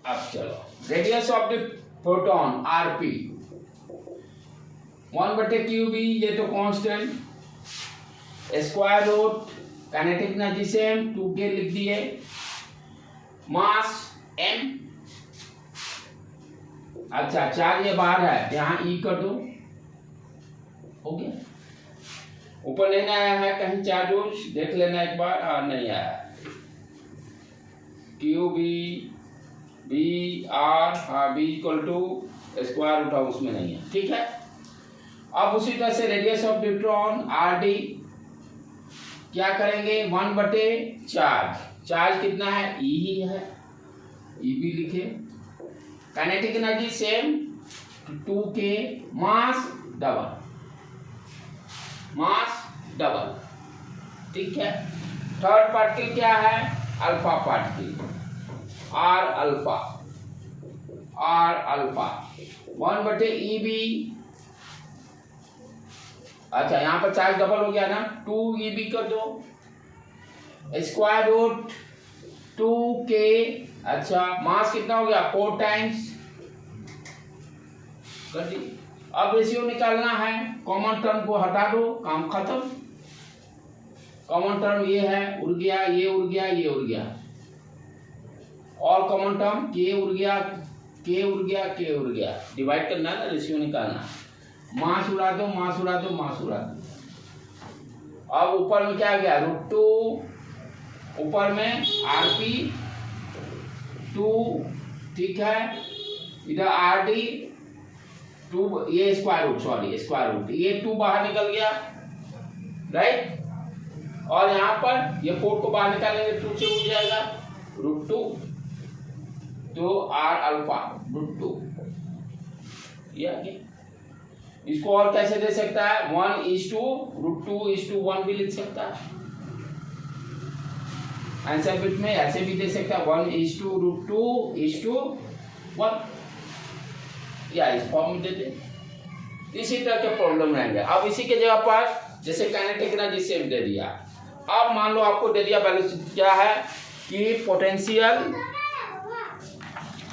अब चलो, radius of the proton RP 1/QB, ये तो constant, square root kinetic energy same 2K लिख दिए, मास m। अच्छा, चार्ज ये बाहर है, यहाँ E कर दो, हो गया। ऊपर नहीं आया है कहीं चार्ज, देख लेना एक बार। नहीं आया, QB BR, B equal to square root of, उसमें नहीं है, ठीक है। अब उसी तरह से रेडियस ऑफ न्यूट्रॉन RD क्या करेंगे, 1/चार्ज, चार्ज कितना है, E ही है, EB लिखे। Kinetic energy same 2K, mass double, ठीक है। थर्ड पार्टिकल क्या है, alpha particle, R alpha 1/EB। अच्छा यहाँ पर चार्ज डबल हो गया ना, 2EB कर दो, स्क्वायर रूट 2K। अच्छा मास कितना हो गया 4 टाइम्स कर दी। अब रेशियो निकालना है, कॉमन टर्म को हटा दो, काम खत्म। कॉमन टर्म ये है, उड़ गया, ये उड़ गया, ये उड़ गया। और कॉमन टर्म के उड़ गया, के उड़ गया, के उड़ गया। डिवाइड करना है ना, रेशियो निकालना। मास उड़ा दो, मास उड़ा दो, मास उड़ा दो। अब ऊपर में क्या गया √2, ऊपर में RP 2, ठीक है। इधर RD 2, ये square root, sorry square root, ये 2 बाहर निकल गया, राइट। और यहाँ पर ये 4 को बाहर निकालेंगे, 2 से उड़ जाएगा √2, तो R अल्फा √2 ये आ गया। इसको और कैसे दे सकता है, 1:√2:1 भी लिख सकता है। आंसर बिट में ऐसे भी दे सकता है 1:√2:1, या इस फॉर्म में दे दे। इसी तरह के प्रॉब्लम रहेंगे। अब इसी के जगह पर जैसे काइनेटिक एनर्जी सेम दे दिया, अब मान लो आपको दे दिया वेलोसिटी क्या है कि पोटेंशियल,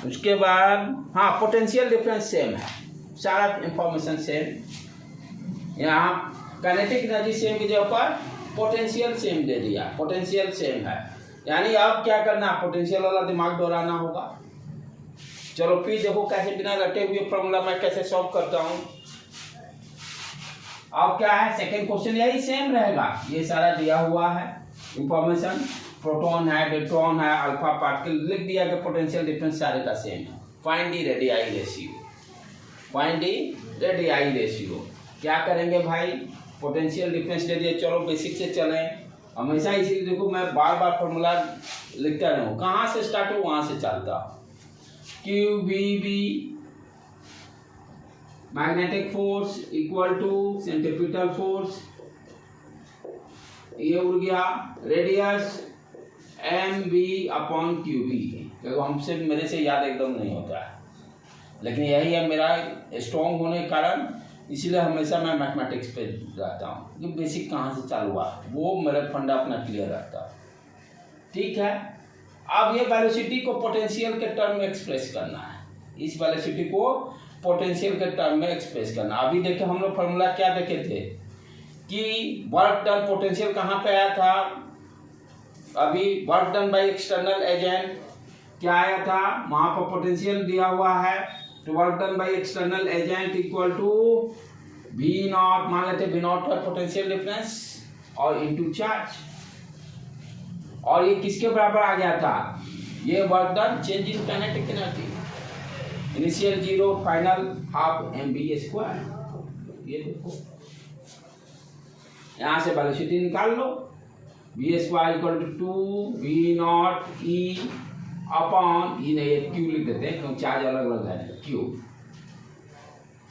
उसके बाद हाँ पोटेंशियल डिफरेंस सेम है, सारा इंफॉर्मेशन सेम। यहाँ काइनेटिक एनर्जी सेम की जगह पर पोटेंशियल सेम दे दिया, पोटेंशियल सेम है। यानी अब क्या करना, पोटेंशियल वाला दिमाग दौड़ाना होगा। चलो फिर देखो कैसे बिना रटे हुए फॉर्मूला मैं कैसे सॉल्व करता हूँ। अब क्या है, सेकंड क्वेश्चन यही सेम रहेगा, ये सारा दिया हुआ है इंफॉर्मेशन, प्रोटॉन है, न्यूट्रॉन है, अल्फा पार्टिकल लिख दिया कि पोटेंशियल डिफरेंस सारे का सेम है। Find the radii ratio, find the radii ratio. क्या करेंगे भाई, पोटेंशियल डिफरेंस दे दिए, चलो बेसिक से चलें। हमेशा इसीलिए देखो मैं बार बार फॉर्मूला लिखता रहूँ, कहाँ से स्टार्ट हो वहाँ से चलता। QVB magnetic force equal to centripetal force, ये उड़ गया, रेडियस MV/QB। देखो हमसे मेरे से याद एकदम नहीं होता है, लेकिन यही है मेरा स्ट्रॉन्ग होने के कारण, इसीलिए हमेशा मैं मैथमेटिक्स पे रहता हूँ कि बेसिक कहाँ से चालू हुआ वो मेरा फंडा अपना क्लियर रहता है, ठीक है। अब ये वेलोसिटी को पोटेंशियल के टर्म में एक्सप्रेस करना है, इस वेलोसिटी को पोटेंशियल के टर्म में एक्सप्रेस करना। अभी देखे हम लोग फॉर्मूला क्या देखे थे कि वर्क डन पोटेंशियल कहाँ पे आया था, अभी work done by external agent क्या आया था, वहां पर पोटेंशियल दिया हुआ है, तो work done by external agent equal to V0, मान लेते V0 पर पोटेंशियल डिफरेंस और इनटू चार्ज, और ये किसके बराबर आ गया था, ये work done change in kinetic energy, initial 0 final ½ mv²। ये देखो यहां से वेलोसिटी निकाल लो, v² equal to 2V0 upon, ये नहीं क्यू लिख देते हैं क्योंकि चार्ज अलग अलग है,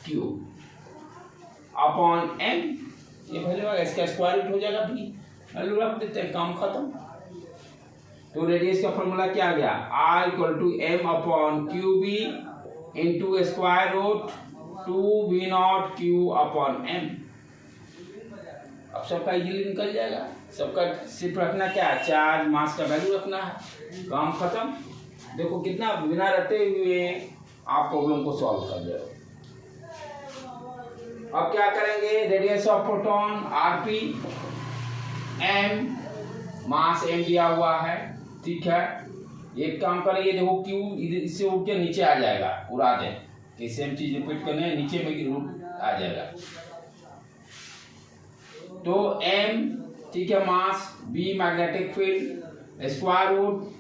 क्यू अपॉन m, ये वैल्यू इसका स्क्वायर रूट हो जाएगा, भी वैल्यू रख देते हैं, काम खत्म। तो रेडियस का फॉर्मूला क्या आ गया, R equal to M/QB into square root 2V0Q upon m। अब सबका इजीली निकल जाएगा, सबका सिर्फ रखना क्या है, चार्ज मास का वैल्यू रखना है, काम खत्म। देखो कितना बिना रटे हुए आप प्रॉब्लम को सॉल्व कर रहे हो। अब क्या करेंगे, radius of proton RP, m mass m दिया हुआ है, ठीक है। एक काम करेंगे, देखो Q इससे उठ के नीचे आ जाएगा, उड़ा दे कि सेम चीज रिपीट करने, नीचे में रूट आ जाएगा, तो m ठीक है mass, b magnetic field, square root,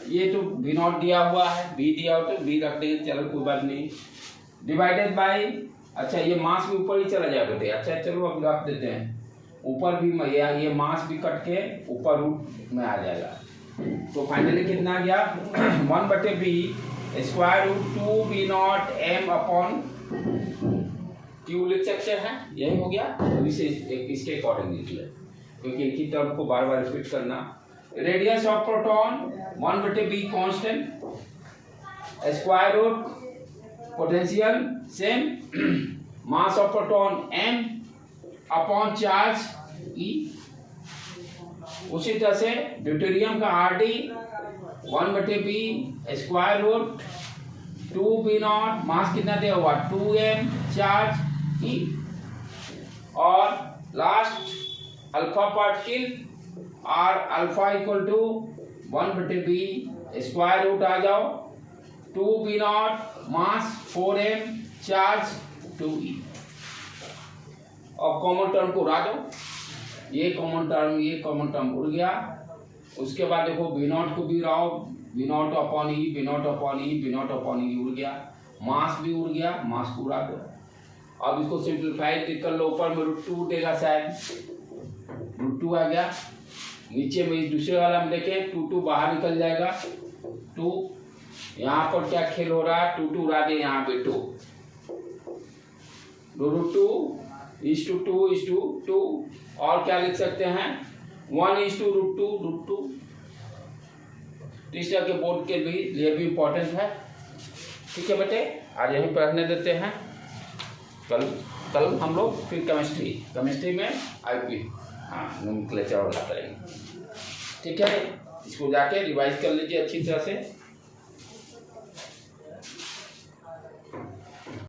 ये तो V0 दिया हुआ है, b दिया हुआ तो b रख देंगे, चलो कोई बात नहीं, डिवाइडेड बाय, अच्छा ये मास भी ऊपर ही चला जाएगा बेटे, अच्छा चलो अब रख देते हैं ऊपर भी, ये मास भी कट के ऊपर रूट में आ जाएगा, तो फाइनली कितना आ गया 1/b square root 2V0 m upon q लिख सकते हैं, यही हो गया। तो इसे इसके अकॉर्डिंग लिख ले, क्योंकि एक ही टर्म को बार बार रिपीट करना। Radius of proton 1/b constant, square root potential same, mass of proton m upon charge E। उसी तरह से ड्यूटेरियम का RD 1/b square root 2b0, मास कितना दिया हुआ 2m चार्ज E। और लास्ट अल्फा पार्टिकल और alpha equal to 1/b square root आ जाओ 2b0 मास 4m चार्ज 2e। और कॉमन टर्म को उड़ा दो, ये कॉमन टर्म उड़ गया। उसके बाद देखो b0 को भी उड़ाओ, b0 अपॉन ई, b0 अपॉन ई, b0 अपॉन ई उड़ गया, मास भी उड़ गया, मास को उड़ा दो। अब इसको सिंप्लीफाई कर लो, ऊपर में √2 देगा शायद, √2 आ गया। नीचे में दूसरे वाला में देखें 2 बाहर निकल जाएगा 2। यहाँ पर क्या खेल हो रहा है, 2 उड़ा दे, यहाँ पे 2 √2 और क्या लिख सकते हैं 1:√2। इस तरह के बोर्ड के लिए भी इम्पोर्टेंट है। ठीक है बेटे, आज यहीं पर रखने देते हैं। कल हम लोग फिर केमिस्ट्री में IP नोमेनक्लेचर वाला करेंगे। ठीक है, इसको जाके रिवाइज कर लीजिए अच्छी तरह से।